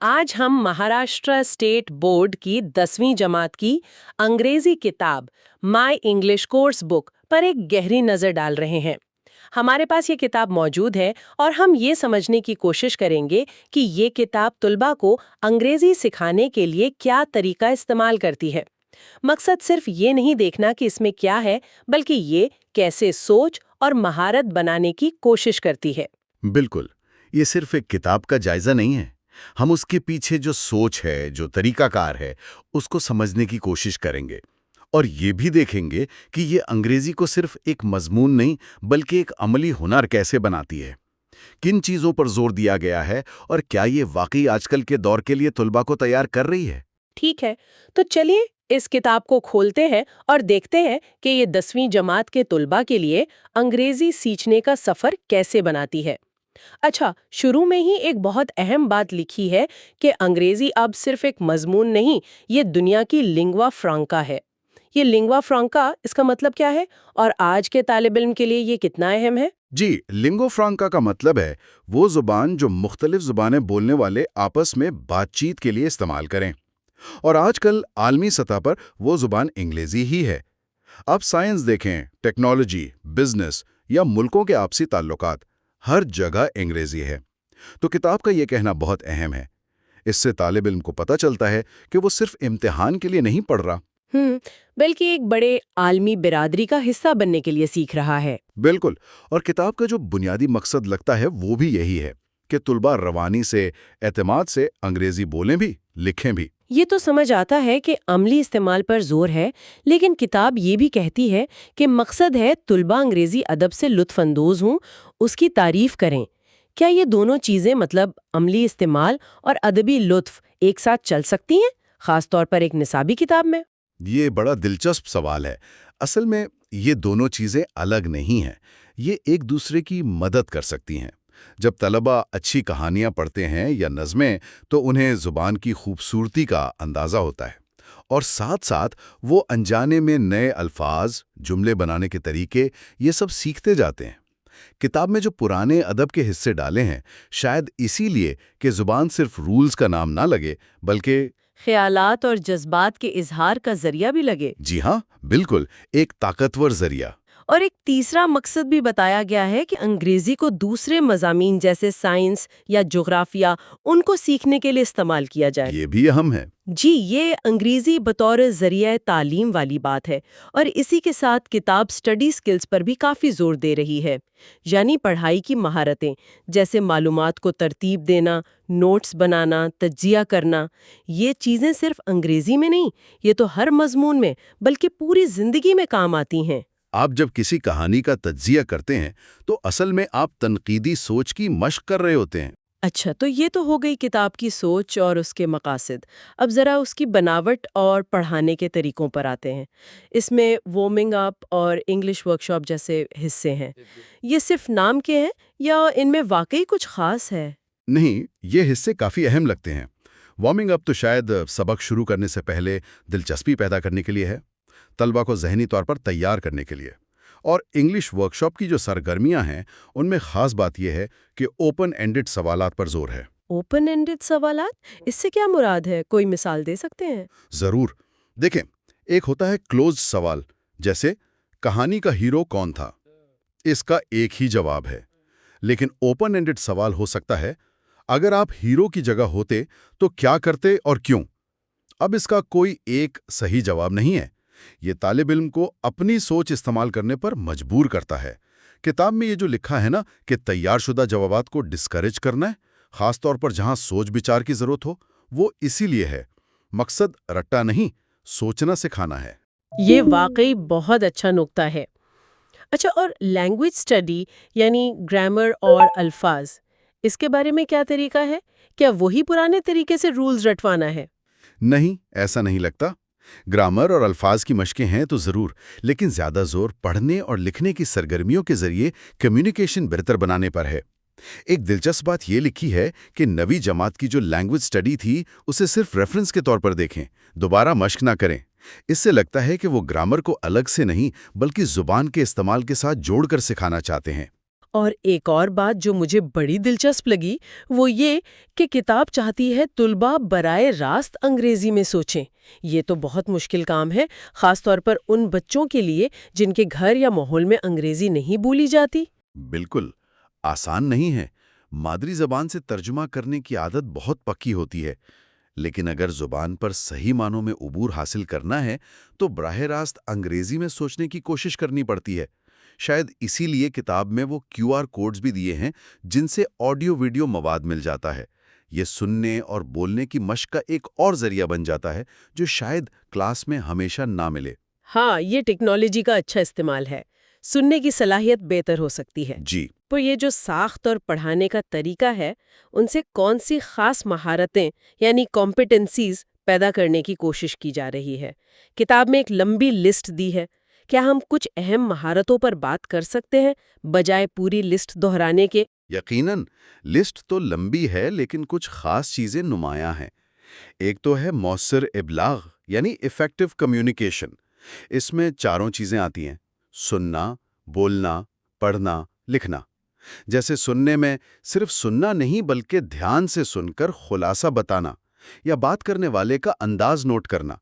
आज हम Maharashtra state board की 10वीं जमात की अंग्रेजी किताब माय इंग्लिश कोर्स बुक पर एक गहरी नजर डाल रहे हैं। हमारे पास ये किताब मौजूद है और हम ये समझने की कोशिश करेंगे कि ये किताब तुलबा को अंग्रेजी सिखाने के लिए क्या तरीका इस्तेमाल करती है। मकसद सिर्फ ये नहीं देखना कि इसमें क्या है, बल्कि ये कैसे सोच और महारत बनाने की कोशिश करती है। बिल्कुल। ये सिर्फ एक किताब का जायजा नहीं है। हम उसके पीछे जो सोच है, जो तरीकाकार है, उसको समझने की कोशिश करेंगे। और ये भी देखेंगे कि ये अंग्रेजी को सिर्फ एक मजमून नहीं, बल्कि एक अमली हुनर कैसे बनाती है। किन चीज़ों पर जोर दिया गया है और क्या ये वाकई आजकल के दौर के लिए तुलबा को तैयार कर रही है। ठीक है, तो चलिए इस किताब को खोलते हैं और देखते हैं कि ये 10वीं जमात के तुलबा के लिए अंग्रेजी सीखने का सफर कैसे बनाती है। अच्छा, शुरू में ही एक बहुत अहम बात लिखी है कि अंग्रेजी अब सिर्फ एक मजमून नहीं, ये दुनिया की लिंग्वा फ्रांका है। ये लिंग्वा फ्रांका, इसका मतलब क्या है और आज के तालिब इल्म के लिए ये कितना अहम है? जी, लिंगो फ्रांका का मतलब है वो जुबान जो मुख्तलिफ जुबानें बोलने वाले आपस में बातचीत के लिए इस्तेमाल करें। और आजकल आलमी सतह पर वो जुबान अंग्रेजी ही है। आप साइंस देखें, टेक्नोलॉजी, बिजनेस या मुल्कों के आपसी ताल्लुकात, हर जगह अंग्रेजी है। तो किताब का ये कहना बहुत अहम है। इससे तालिब इल्म को पता चलता है कि वो सिर्फ इम्तिहान के लिए नहीं पढ़ रहा। बल्कि एक बड़े आलमी बिरादरी का हिस्सा बनने के लिए सीख रहा है। बिल्कुल। और किताब का जो बुनियादी मकसद लगता है वो भी यही है कि तुलबा रवानी से, एतमाद से अंग्रेजी बोलें भी, लिखें भी। ये तो समझ आता है कि अमली इस्तेमाल पर जोर है, लेकिन किताब ये भी कहती है कि मकसद है तुलबा अंग्रेजी अदब से लुत्फ अंदोज हों, उसकी तारीफ करें। क्या ये दोनों चीजें, मतलब अमली इस्तेमाल और अदबी लुत्फ, एक साथ चल सकती हैं, खास तौर पर एक निसाबी किताब में? ये बड़ा दिलचस्प सवाल है। असल में ये दोनों चीज़ें अलग नहीं हैं। ये एक दूसरे की मदद कर सकती हैं। जब तलबा अच्छी कहानियाँ पढ़ते हैं या नज़में, तो उन्हें ज़ुबान की खूबसूरती का अंदाज़ा होता है। और साथ-साथ वो अनजाने में नए अल्फाज, जुमले बनाने के तरीके, ये सब सीखते जाते हैं। किताब में जो पुराने अदब के हिस्से डाले हैं, शायद इसीलिए कि ज़ुबान सिर्फ रूल्स का नाम ना लगे, बल्कि ख्यालात और जज्बात के इजहार का जरिया भी लगे। जी हाँ, बिल्कुल, एक ताकतवर ज़रिया। और एक तीसरा मकसद भी बताया गया है कि अंग्रेजी को दूसरे मज़ामीन जैसे साइंस या जोग्राफिया, उनको सीखने के लिए इस्तेमाल किया जाए। ये भी अहम है। जी, ये अंग्रेजी बतौर ज़रिया तालीम वाली बात है। और इसी के साथ किताब स्टडी स्किल्स पर भी काफ़ी जोर दे रही है, यानी पढ़ाई की महारतें, जैसे मालूमात को तरतीब देना, नोट्स बनाना, तज्जिया करना। ये चीज़ें सिर्फ अंग्रेजी में नहीं, ये तो हर मजमून में, बल्कि पूरी ज़िंदगी में काम आती हैं। आप जब किसी कहानी का तज्जिया करते हैं, तो असल में आप तनकीदी सोच की मश्क कर रहे होते हैं। अच्छा, तो ये तो हो गई किताब की सोच और उसके मकासद। अब ज़रा उसकी बनावट और पढ़ाने के तरीकों पर आते हैं। इसमें वार्मिंग अप और इंग्लिश वर्कशॉप जैसे हिस्से हैं। ये सिर्फ नाम के हैं या इनमें वाकई कुछ खास है? नहीं, ये हिस्से काफ़ी अहम लगते हैं। वार्मिंग अप तो शायद सबक शुरू करने से पहले दिलचस्पी पैदा करने के लिए है, तलबा को ज़हनी तौर पर तैयार करने के लिए। और इंग्लिश वर्कशॉप की जो सरगर्मियां हैं, उनमें ख़ास बात यह है कि ओपन एंडेड सवालात पर जोर है। ओपन एंडेड सवालात? इससे क्या मुराद है? कोई मिसाल दे सकते हैं? ज़रूर। देखें, एक होता है क्लोज सवाल, जैसे कहानी का हीरो कौन था? इसका एक ही जवाब है। लेकिन ओपन एंडेड सवाल हो सकता है, अगर आप हीरो की जगह होते तो क्या करते और क्यों? अब इसका कोई एक सही जवाब नहीं है। ये तालिब इल्म को अपनी सोच इस्तेमाल करने पर मजबूर करता है। किताब में ये जो लिखा है ना कि तैयारशुदा जवाबात को डिस्करेज करना है, खास तौर पर जहां सोच विचार की जरूरत हो, वो इसीलिए है। मकसद रट्टा नहीं, सोचना सिखाना है। ये वाकई बहुत अच्छा नुक्ता है। अच्छा, और लैंग्वेज स्टडी यानी ग्रामर और अल्फाज, इसके बारे में क्या तरीका है? क्या वही पुराने तरीके से रूल्स रटवाना है? नहीं, ऐसा नहीं लगता। ग्रामर और अल्फाज की मशकें हैं तो ज़रूर, लेकिन ज़्यादा जोर पढ़ने और लिखने की सरगर्मियों के जरिए कम्युनिकेशन बेहतर बनाने पर है। एक दिलचस्प बात ये लिखी है कि नवी जमात की जो लैंग्वेज स्टडी थी, उसे सिर्फ रेफरेंस के तौर पर देखें, दोबारा मश्क ना करें। इससे लगता है कि वो ग्रामर को अलग से नहीं, बल्कि ज़ुबान के इस्तेमाल के साथ जोड़कर सिखाना चाहते हैं। اور ایک اور بات جو مجھے بڑی دلچسپ لگی وہ یہ کہ کتاب چاہتی ہے طلباء برائے راست انگریزی میں سوچیں۔ یہ تو بہت مشکل کام ہے، خاص طور پر ان بچوں کے لیے جن کے گھر یا ماحول میں انگریزی نہیں بولی جاتی۔ بالکل آسان نہیں ہے۔ مادری زبان سے ترجمہ کرنے کی عادت بہت پکی ہوتی ہے، لیکن اگر زبان پر صحیح معنوں میں عبور حاصل کرنا ہے تو براہ راست انگریزی میں سوچنے کی کوشش کرنی پڑتی ہے۔ شاید اسی لیے کتاب میں وہ QR کوڈز بھی دیے ہیں جن سے آڈیو ویڈیو مواد مل جاتا ہے۔ یہ سننے اور بولنے کی مشق کا ایک اور ذریعہ بن جاتا ہے جو شاید کلاس میں ہمیشہ نہ ملے۔ ہاں، یہ ٹیکنالوجی کا اچھا استعمال ہے، سننے کی صلاحیت بہتر ہو سکتی ہے۔ جی پر یہ جو ساخت اور پڑھانے کا طریقہ ہے، ان سے کون سی خاص مہارتیں یعنی کمپیٹنسیز پیدا کرنے کی کوشش کی جا رہی ہے؟ کتاب میں ایک لمبی لسٹ دی ہے، کیا ہم کچھ اہم مہارتوں پر بات کر سکتے ہیں بجائے پوری لسٹ دہرانے کے؟ یقیناً لسٹ تو لمبی ہے لیکن کچھ خاص چیزیں نمایاں ہیں۔ ایک تو ہے مؤثر ابلاغ یعنی ایفیکٹو کمیونیکیشن۔ اس میں چاروں چیزیں آتی ہیں: سننا، بولنا، پڑھنا، لکھنا۔ جیسے سننے میں صرف سننا نہیں بلکہ دھیان سے سن کر خلاصہ بتانا یا بات کرنے والے کا انداز نوٹ کرنا۔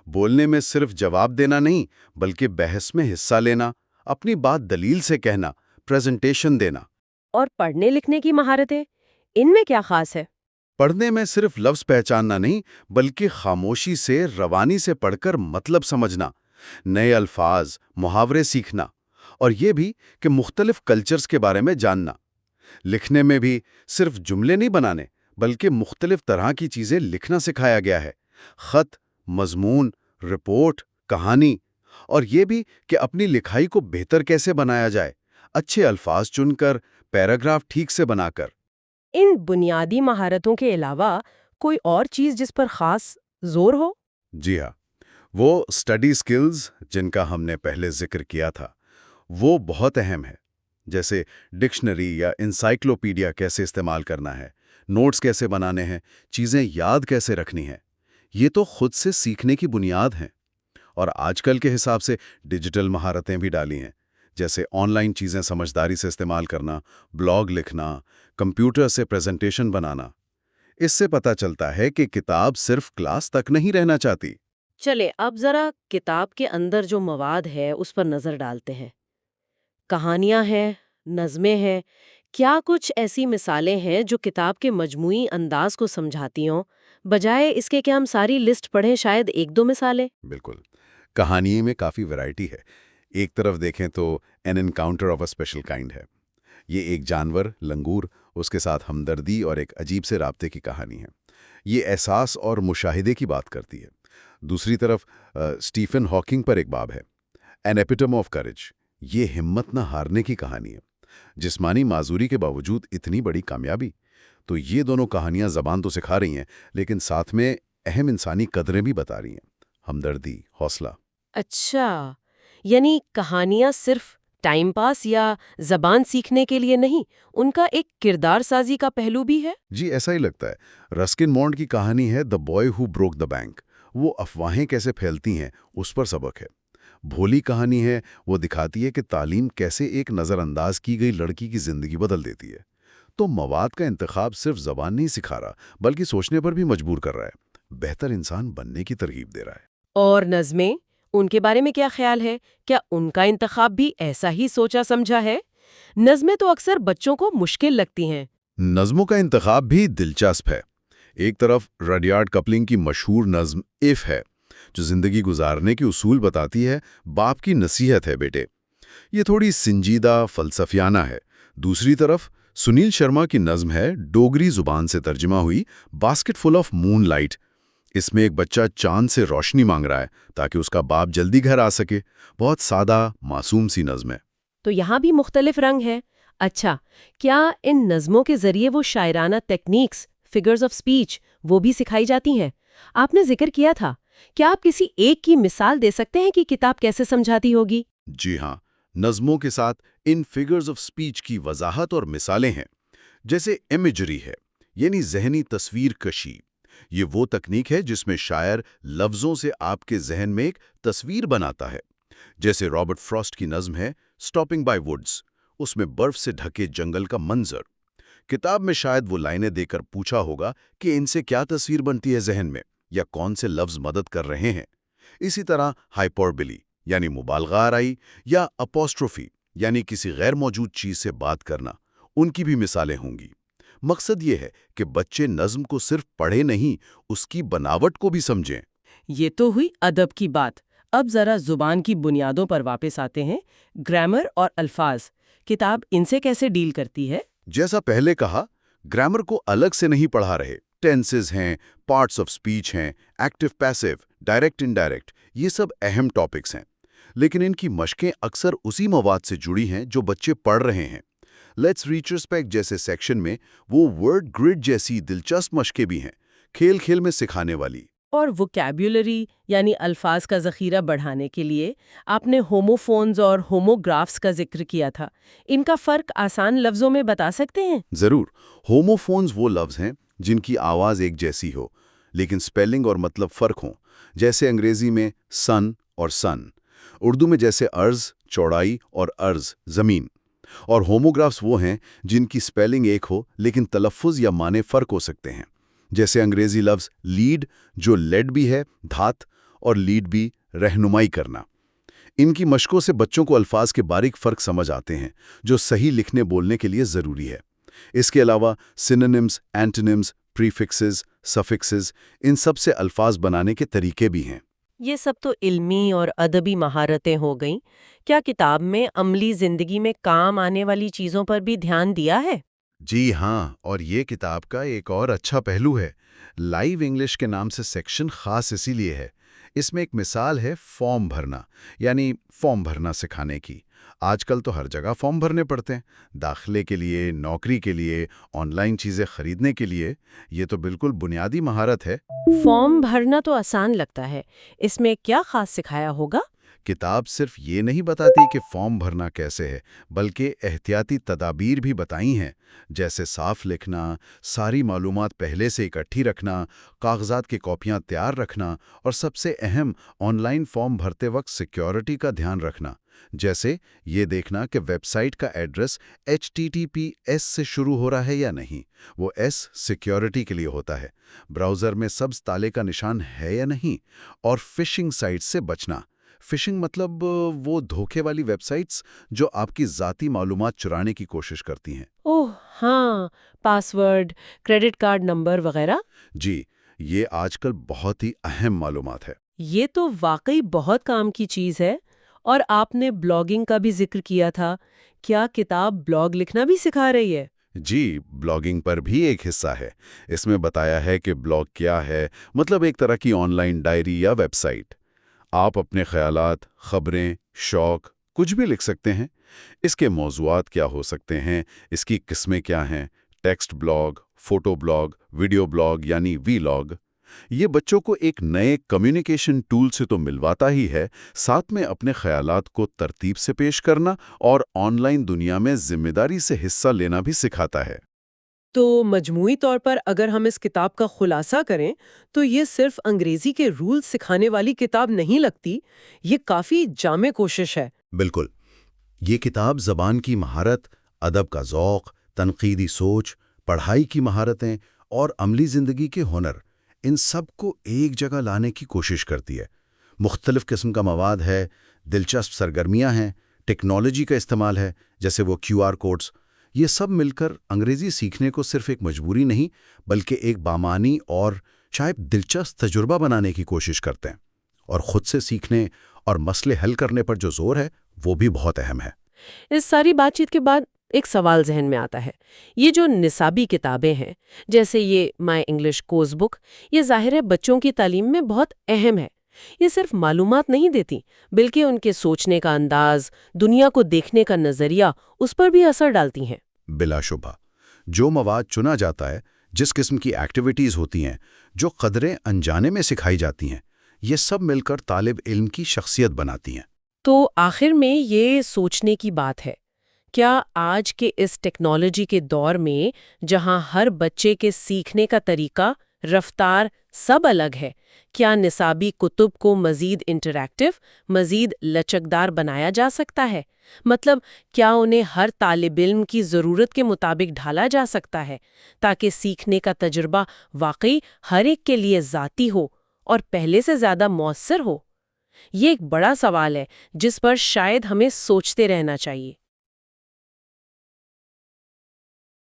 بولنے میں صرف جواب دینا نہیں بلکہ بحث میں حصہ لینا، اپنی بات دلیل سے کہنا، پریزنٹیشن دینا۔ اور پڑھنے لکھنے کی مہارتیں، ان میں کیا خاص ہے؟ پڑھنے میں صرف لفظ پہچاننا نہیں بلکہ خاموشی سے روانی سے پڑھ کر مطلب سمجھنا، نئے الفاظ، محاورے سیکھنا، اور یہ بھی کہ مختلف کلچرز کے بارے میں جاننا۔ لکھنے میں بھی صرف جملے نہیں بنانے بلکہ مختلف طرح کی چیزیں لکھنا سکھایا گیا ہے: خط، مضمون، رپورٹ، کہانی، اور یہ بھی کہ اپنی لکھائی کو بہتر کیسے بنایا جائے، اچھے الفاظ چن کر، پیراگراف ٹھیک سے بنا کر۔ ان بنیادی مہارتوں کے علاوہ کوئی اور چیز جس پر خاص زور ہو؟ جی ہاں، وہ اسٹڈی سکلز جن کا ہم نے پہلے ذکر کیا تھا وہ بہت اہم ہے۔ جیسے ڈکشنری یا انسائکلوپیڈیا کیسے استعمال کرنا ہے، نوٹس کیسے بنانے ہیں، چیزیں یاد کیسے رکھنی ہیں، یہ تو خود سے سیکھنے کی بنیاد ہیں۔ اور آج کل کے حساب سے ڈیجیٹل مہارتیں بھی ڈالی ہیں، جیسے آن لائن چیزیں سمجھداری سے استعمال کرنا، بلاگ لکھنا، کمپیوٹر سے پریزنٹیشن بنانا۔ اس سے پتہ چلتا ہے کہ کتاب صرف کلاس تک نہیں رہنا چاہتی۔ چلے اب ذرا کتاب کے اندر جو مواد ہے اس پر نظر ڈالتے ہیں۔ کہانیاں ہیں، نظمیں ہیں، کیا کچھ ایسی مثالیں ہیں جو کتاب کے مجموعی انداز کو سمجھاتی ہوں، بجائے اس کے کہ ہم ساری لسٹ پڑھیں؟ شاید ایک دو مثالیں۔ بالکل، کہانی میں کافی ویرائٹی ہے۔ ایک طرف دیکھیں تو an encounter of a special kind ہے۔ یہ ایک جانور، لنگور، اس کے ساتھ ہمدردی اور ایک عجیب سے رابطے کی کہانی ہے۔ یہ احساس اور مشاہدے کی بات کرتی ہے۔ دوسری طرف اسٹیفن ہاکنگ پر ایک باب ہے، این ایپیٹم آف کریج۔ یہ ہمت نہ ہارنے کی کہانی ہے، جسمانی معذوری کے باوجود اتنی بڑی کامیابی۔ تو یہ دونوں کہانیاں زبان تو سکھا رہی ہیں لیکن ساتھ میں اہم انسانی قدریں بھی بتا رہی ہیں: ہمدردی، حوصلہ۔ اچھا، یعنی کہانیاں صرف ٹائم پاس یا زبان سیکھنے کے لیے نہیں، ان کا ایک کردار سازی کا پہلو بھی ہے؟ جی ایسا ہی لگتا ہے۔ رسکن مونڈ کی کہانی ہے the boy who broke the bank. وہ افواہیں کیسے پھیلتی ہیں اس پر سبق ہے۔ بھولی کہانی ہے، وہ دکھاتی ہے کہ تعلیم کیسے ایک نظر انداز کی گئی لڑکی کی زندگی بدل دیتی ہے۔ تو مواد کا انتخاب صرف زبان نہیں سکھا رہا بلکہ سوچنے پر بھی مجبور کر رہا ہے، بہتر انسان بننے کی ترغیب دے رہا ہے۔ اور نظمیں، ان کے بارے میں کیا خیال ہے؟ کیا ان کا انتخاب بھی ایسا ہی سوچا سمجھا ہے؟ نظمیں تو اکثر بچوں کو مشکل لگتی ہیں۔ نظموں کا انتخاب بھی دلچسپ ہے۔ ایک طرف رڈیارڈ کپلنگ کی مشہور نظم اف ہے جو زندگی گزارنے کے اصول بتاتی ہے، باپ کی نصیحت ہے بیٹے۔ یہ تھوڑی سنجیدہ فلسفیانہ ہے۔ دوسری طرف سنیل شرما کی نظم ہے، ڈوگری زبان سے ترجمہ ہوئی، basketful of moonlight. اس میں ایک بچہ چاند سے روشنی مانگ رہا ہے تاکہ اس کا باپ جلدی گھر آ سکے۔ بہت سادہ، معصوم سی نظم ہے۔ تو یہاں بھی مختلف رنگ ہیں۔ اچھا، کیا ان نظموں کے ذریعے وہ شاعرانہ ٹیکنیکس، فگرز آف سپیچ، وہ بھی سکھائی جاتی ہیں؟ آپ نے ذکر کیا تھا، کیا آپ کسی ایک کی مثال دے سکتے ہیں کہ کتاب کیسے سمجھاتی ہوگی؟ جی ہاں، نظموں کے ساتھ ان فگرز آف سپیچ کی وضاحت اور مثالیں ہیں۔ جیسے امیجری ہے، یعنی ذہنی تصویر کشی۔ یہ وہ تکنیک ہے جس میں شاعر لفظوں سے آپ کے ذہن میں ایک تصویر بناتا ہے۔ جیسے رابرٹ فراسٹ کی نظم ہے، اسٹاپنگ بائی ووڈز۔ उसमें बर्फ से ढके जंगल का मंजर। किताब में शायद वो लाइनें देकर पूछा होगा कि इनसे क्या तस्वीर बनती है जहन में, या कौन से लफ्ज मदद कर रहे हैं। इसी तरह हाइपरबोली यानी मुबालगा आराई, या अपोस्ट्रोफी यानी किसी गैर मौजूद चीज से बात करना, उनकी भी मिसालें होंगी। मकसद ये है कि बच्चे नज्म को सिर्फ पढ़े नहीं, उसकी बनावट को भी समझें। ये तो हुई अदब की बात। अब जरा जुबान की बुनियादों पर वापस आते हैं। ग्रामर और अल्फाज, किताब इनसे कैसे डील करती है? जैसा पहले कहा, ग्रामर को अलग से नहीं पढ़ा रहे। टेंसेस हैं, पार्ट्स ऑफ स्पीच हैं, एक्टिव पैसिव, डायरेक्ट इनडायरेक्ट, ये सब अहम टॉपिक्स हैं। लेकिन इनकी मशकें अक्सर उसी मवाद से जुड़ी हैं जो बच्चे पढ़ रहे हैं। लेट्स रिट्रोस्पेक्ट जैसे सेक्शन में वो वर्ड ग्रिड जैसी दिलचस्प मशकें भी हैं, खेल खेल में सिखाने वाली। और वोकैब्युलरी यानी अल्फाज का ज़ख़ीरा बढ़ाने के लिए आपने होमोफोन्स और होमोग्राफ्स का जिक्र किया था। इनका फ़र्क आसान लफ्ज़ों में बता सकते हैं? जरूर। होमोफोन्स वो लफ्ज हैं जिनकी आवाज एक जैसी हो, लेकिन स्पेलिंग और मतलब फर्क हो। जैसे अंग्रेजी में सन और सन, उर्दू में जैसे अर्ज चौड़ाई और अर्ज जमीन। और होमोग्राफ्स वो हैं जिनकी स्पेलिंग एक हो लेकिन तलफ़ुज़ या माने फ़र्क हो सकते हैं। जैसे अंग्रेजी लफ्ज़ लीड, जो लेड भी है धात, और लीड भी रहनुमाई करना। इनकी मशकों से बच्चों को अल्फाज के बारीक फ़र्क समझ आते हैं, जो सही लिखने बोलने के लिए ज़रूरी है। इसके अलावा सिनोनिम्स, एंटोनिम्स, प्रीफिक्सेस, सफिक्सेस, इन सब से अल्फाज बनाने के तरीके भी हैं। ये सब तो इल्मी और अदबी महारतें हो गईं। क्या किताब में अमली ज़िंदगी में काम आने वाली चीज़ों पर भी ध्यान दिया है? जी हाँ, और ये किताब का एक और अच्छा पहलू है। लाइव इंग्लिश के नाम से सेक्शन खास इसीलिए है। इसमें एक मिसाल है फॉर्म भरना, यानी फॉर्म भरना सिखाने की। आजकल तो हर जगह फॉर्म भरने पड़ते हैं, दाखिले के लिए, नौकरी के लिए, ऑनलाइन चीज़ें खरीदने के लिए। ये तो बिल्कुल बुनियादी महारत है। फॉर्म भरना तो आसान लगता है, इसमें क्या खास सिखाया होगा? किताब सिर्फ ये नहीं बताती कि फॉर्म भरना कैसे है, बल्कि एहतियाती तदाबीर भी बताई हैं। जैसे साफ लिखना, सारी मालूमात पहले से इकट्ठी रखना, कागजात की कॉपियां तैयार रखना, और सबसे अहम, ऑनलाइन फॉर्म भरते वक्त सिक्योरिटी का ध्यान रखना। जैसे ये देखना कि वेबसाइट का एड्रेस HTTPS से शुरू हो रहा है या नहीं। वो S सिक्योरिटी के लिए होता है। ब्राउज़र में सब्ज़ ताले का निशान है या नहीं। और फिशिंग साइट से बचना। फिशिंग मतलब वो धोखे वाली वेबसाइट्स जो आपकी ज़ाती मालूमात चुराने की कोशिश करती हैं। ओह हाँ, पासवर्ड, क्रेडिट कार्ड नंबर वगैरह। जी, ये आजकल बहुत ही अहम मालूमात है। ये तो वाकई बहुत काम की चीज़ है। और आपने ब्लॉगिंग का भी जिक्र किया था। क्या किताब ब्लॉग लिखना भी सिखा रही है? जी, ब्लॉगिंग पर भी एक हिस्सा है। इसमें बताया है कि ब्लॉग क्या है, मतलब एक तरह की ऑनलाइन डायरी या वेबसाइट। आप अपने ख्यालात, खबरें, शौक, कुछ भी लिख सकते हैं। इसके मौज़ूआत क्या हो सकते हैं, इसकी किस्में क्या हैं, text blog, photo blog, video blog यानी वीलॉग। ये बच्चों को एक नए कम्युनिकेशन टूल से तो मिलवाता ही है, साथ में अपने ख्यालात को तरतीब से पेश करना और ऑनलाइन दुनिया में जिम्मेदारी से हिस्सा लेना भी सिखाता है। तो मजमूई तौर पर अगर हम इस किताब का खुलासा करें तो ये सिर्फ अंग्रेजी के रूल सिखाने वाली किताब नहीं लगती। ये काफी जामे कोशिश है। बिल्कुल। ये किताब ज़बान की महारत, अदब का ज़ौक़, तनक़ीदी सोच, पढ़ाई की महारतें और अमली ज़िंदगी के हुनर, इन सब को एक जगह लाने की कोशिश करती है। मुख्तलिफ़ किस्म का मवाद है, दिलचस्प सरगर्मियाँ हैं, टेक्नोलॉजी का इस्तेमाल है, जैसे वो QR कोड्स। ये सब मिलकर अंग्रेज़ी सीखने को सिर्फ एक मजबूरी नहीं, बल्कि एक बामानी और शायद दिलचस्प तजुर्बा बनाने की कोशिश करते हैं। और ख़ुद से सीखने और मसले हल करने पर जो ज़ोर है, वो भी बहुत अहम है। इस सारी बातचीत के बाद एक सवाल जहन में आता है। ये जो निसाबी किताबें हैं, जैसे ये माय इंग्लिश कोर्स बुक, ये ज़ाहिर है बच्चों की तालीम में बहुत अहम है। ये सिर्फ मालूमात नहीं देती, बल्कि उनके सोचने का अंदाज, दुनिया को देखने का नज़रिया, उस पर भी असर डालती हैं। बिलाशुबा, जो मवाद चुना जाता है, जिस किस्म की एक्टिविटीज़ होती हैं, जो कदरें अनजाने में सिखाई जाती हैं, ये सब मिलकर तालिब इल्म की शख्सियत बनाती हैं। तो आखिर में ये सोचने की बात है, क्या आज के इस टेक्नोलॉजी के दौर में, जहां हर बच्चे के सीखने का तरीका, رفتار سب الگ ہے۔ کیا نصابی کتب کو مزید انٹریکٹیو، مزید لچکدار بنایا جا سکتا ہے؟ مطلب کیا انہیں ہر طالب علم کی ضرورت کے مطابق ڈھالا جا سکتا ہے تاکہ سیکھنے کا تجربہ واقعی ہر ایک کے لیے ذاتی ہو اور پہلے سے زیادہ مؤثر ہو؟ یہ ایک بڑا سوال ہے جس پر شاید ہمیں سوچتے رہنا چاہیے۔